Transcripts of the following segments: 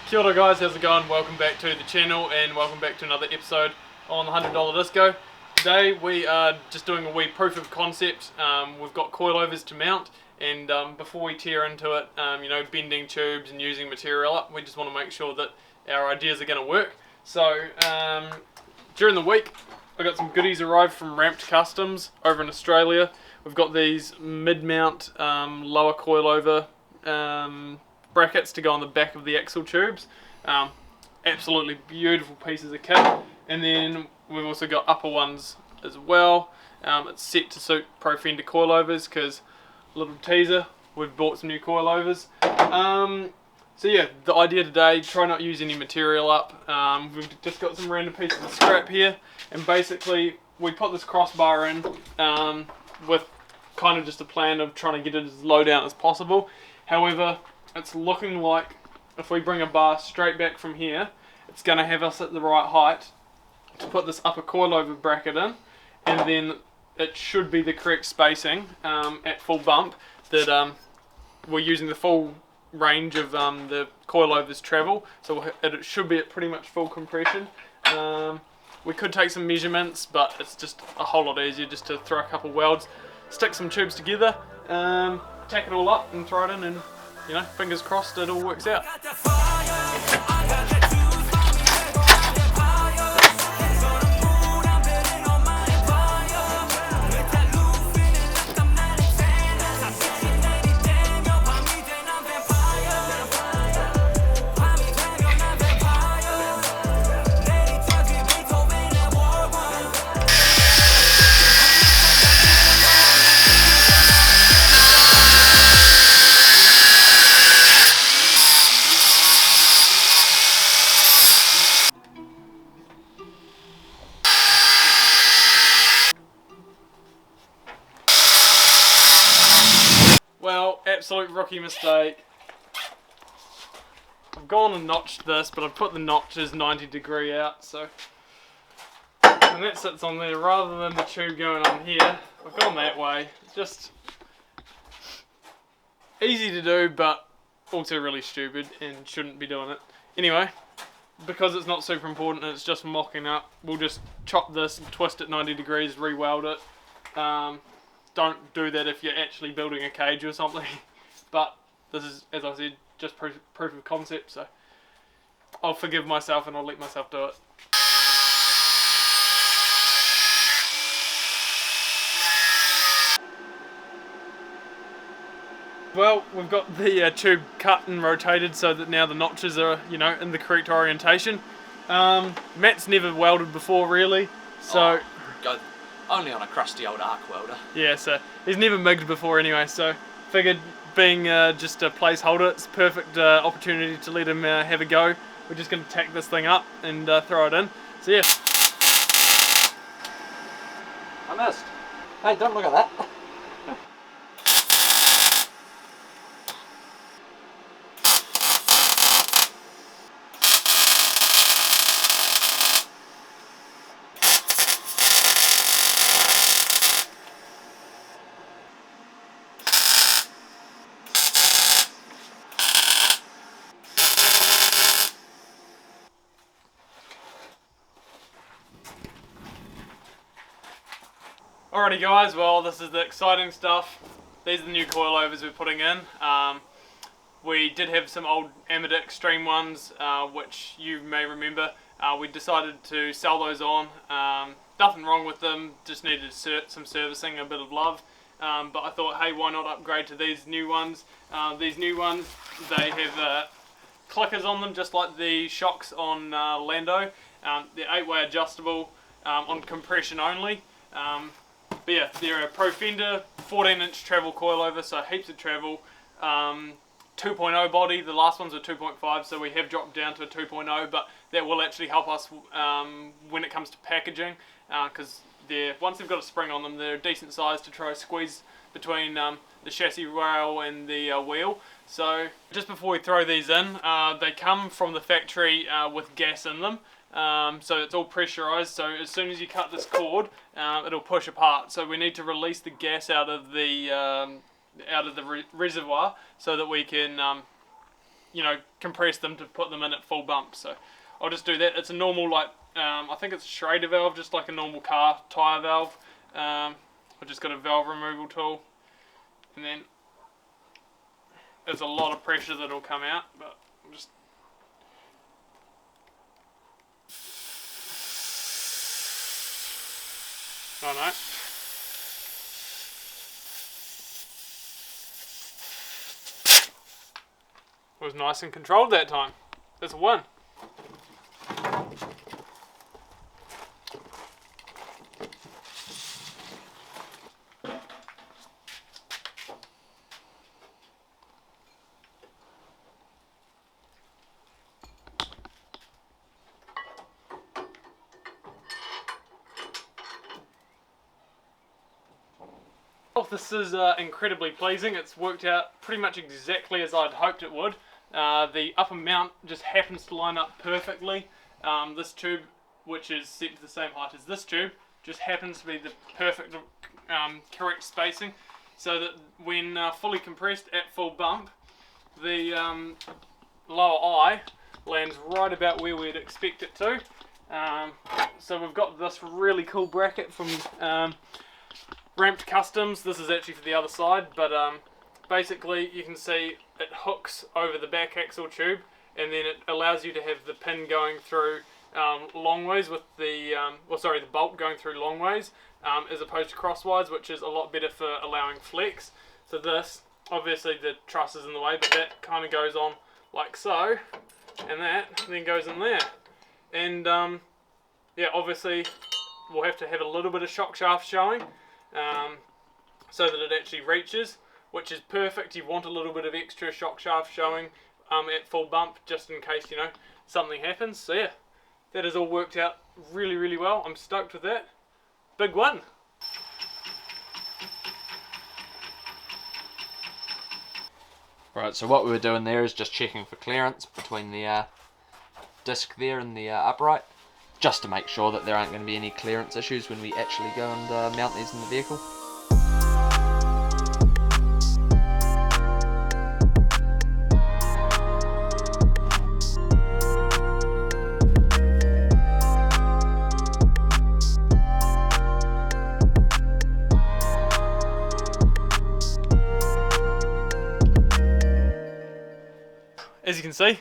Kia ora guys, how's it going? Welcome back to the channel and welcome back to another episode on the $100 Disco. Today we are just doing a wee proof of concept. We've got coilovers to mount, and before we tear into it, bending tubes and using material up, we just want to make sure that our ideas are going to work. So during the week I got some goodies arrived from Ramped Customs over in Australia. We've got these mid-mount lower coilover brackets to go on the back of the axle tubes. Absolutely beautiful pieces of kit. And then we've also got upper ones as well. It's set to suit Profender Coilovers because, little teaser, we've bought some new coilovers. So yeah, the idea today, try not use any material up. We've just got some random pieces of scrap here, and basically we put this crossbar in with kind of just a plan of trying to get it as low down as possible. However, it's looking like if we bring a bar straight back from here, it's going to have us at the right height to put this upper coilover bracket in, and then it should be the correct spacing at full bump that we're using the full range of the coilovers travel, so it should be at pretty much full compression. We could take some measurements, but it's just a whole lot easier just to throw a couple welds, stick some tubes together, tack it all up and throw it in, and fingers crossed it all works out. Well, absolute rookie mistake. I've gone and notched this, but I've put the notches 90° out, so, and that sits on there rather than the tube going on here. I've gone that way. It's just easy to do, but also really stupid and shouldn't be doing it. Anyway, because it's not super important and it's just mocking up, we'll just chop this, twist it 90°, re-weld it. Don't do that if you're actually building a cage or something, but this is, as I said, just proof of concept, so I'll forgive myself and I'll let myself do it. Well, we've got the tube cut and rotated so that now the notches are, in the correct orientation. Matt's never welded before, really, so... Only on a crusty old arc welder. Yeah, so he's never MIG'd before anyway, so figured being just a placeholder, it's a perfect opportunity to let him have a go. We're just going to tack this thing up and throw it in. So yeah. I missed. Hey, don't look at that. Alrighty guys, well this is the exciting stuff. These are the new coilovers we're putting in. We did have some old Amateur Extreme ones, which you may remember. We decided to sell those on. Nothing wrong with them, just needed some servicing, a bit of love. But I thought, hey, why not upgrade to these new ones? These new ones, they have clickers on them, just like the shocks on Lando. They're 8-way adjustable on compression only. But yeah, they're a Profender 14-inch travel coilover, so heaps of travel. 2.0 body, the last ones were 2.5, so we have dropped down to a 2.0, but that will actually help us when it comes to packaging, because once they've got a spring on them, they're a decent size to try to squeeze between the chassis rail and the wheel. So just before we throw these in, they come from the factory with gas in them. So it's all pressurized, so as soon as you cut this cord, it'll push apart. So we need to release the gas out of the reservoir so that we can you know, compress them to put them in at full bump. So I'll just do that. It's a normal, like, I think it's a Schrader valve, just like a normal car tyre valve. I've just got a valve removal tool, and then there's a lot of pressure that'll come out, but I'm just no. It was nice and controlled that time. That's a win. This is incredibly pleasing. It's worked out pretty much exactly as I'd hoped it would. The upper mount just happens to line up perfectly. This tube, which is set to the same height as this tube, just happens to be the perfect correct spacing, so that when fully compressed at full bump, the lower eye lands right about where we'd expect it to. So we've got this really cool bracket from Ramped Customs. This is actually for the other side, but basically you can see it hooks over the back axle tube, and then it allows you to have the pin going through long ways with the the bolt going through long ways, as opposed to crosswise, which is a lot better for allowing flex. So this, obviously the truss is in the way, but that kind of goes on like so, and that then goes in there. And yeah, obviously we'll have to have a little bit of shock shaft showing, so that it actually reaches, which is perfect. You want a little bit of extra shock shaft showing at full bump, just in case, you know, something happens. So yeah, that has all worked out really, really well. I'm stoked with that. Big one. Right, so what we were doing there is just checking for clearance between the disc there and the upright, just to make sure that there aren't going to be any clearance issues when we actually go and mount these in the vehicle. As you can see,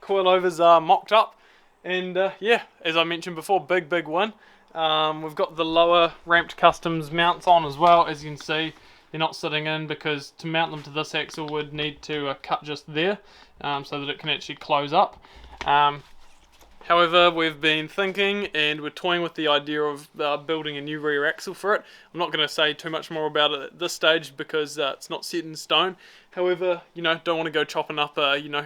coilovers are mocked up, and yeah, as I mentioned before, big win. We've got the lower Ramped Customs mounts on as well. As you can see, they're not sitting in, because to mount them to this axle would need to cut just there, so that it can actually close up. However, we've been thinking, and we're toying with the idea of building a new rear axle for it. I'm not going to say too much more about it at this stage, because it's not set in stone. However, you know, don't want to go chopping up, you know,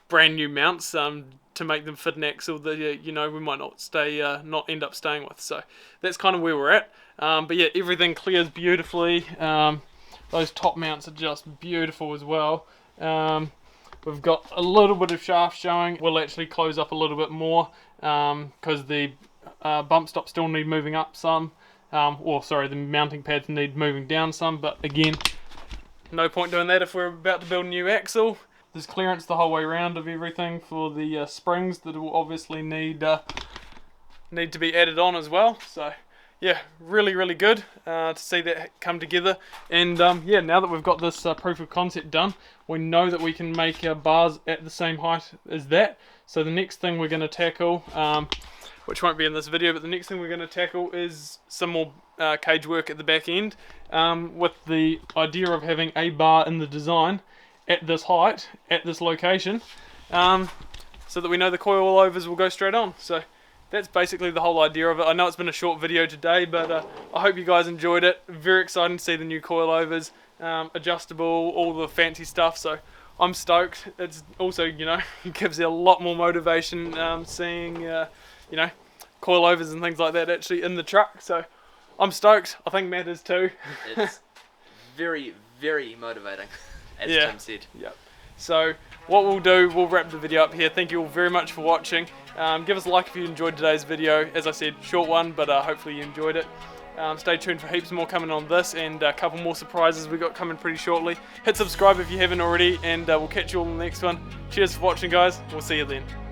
brand new mounts to make them fit an axle that, you know, we might not end up staying with. So that's kind of where we're at. But yeah, everything clears beautifully. Those top mounts are just beautiful as well. We've got a little bit of shaft showing. We'll actually close up a little bit more, because the bump stops still need moving up some. The mounting pads need moving down some, but again, no point doing that if we're about to build a new axle. There's clearance the whole way around of everything for the springs that will obviously need to be added on as well. So yeah, really good to see that come together. And yeah, now that we've got this proof of concept done, we know that we can make our bars at the same height as that. So the next thing we're going to tackle, which won't be in this video, but the next thing we're going to tackle is some more cage work at the back end, with the idea of having a bar in the design at this height, at this location, so that we know the coilovers will go straight on. So that's basically the whole idea of it. I know it's been a short video today, but I hope you guys enjoyed it. Very exciting to see the new coilovers, adjustable, all the fancy stuff. So I'm stoked. It's also, you know, it gives you a lot more motivation seeing, you know, coilovers and things like that actually in the truck. So I'm stoked. I think Matt is too. It's very motivating, as yeah. Tim said. Yep. So what we'll do, we'll wrap the video up here. Thank you all very much for watching. Give us a like if you enjoyed today's video. As I said, short one, but hopefully you enjoyed it. Stay tuned for heaps more coming on this, and a couple more surprises we got coming pretty shortly. Hit subscribe if you haven't already, and we'll catch you all in the next one. Cheers for watching, guys. We'll see you then.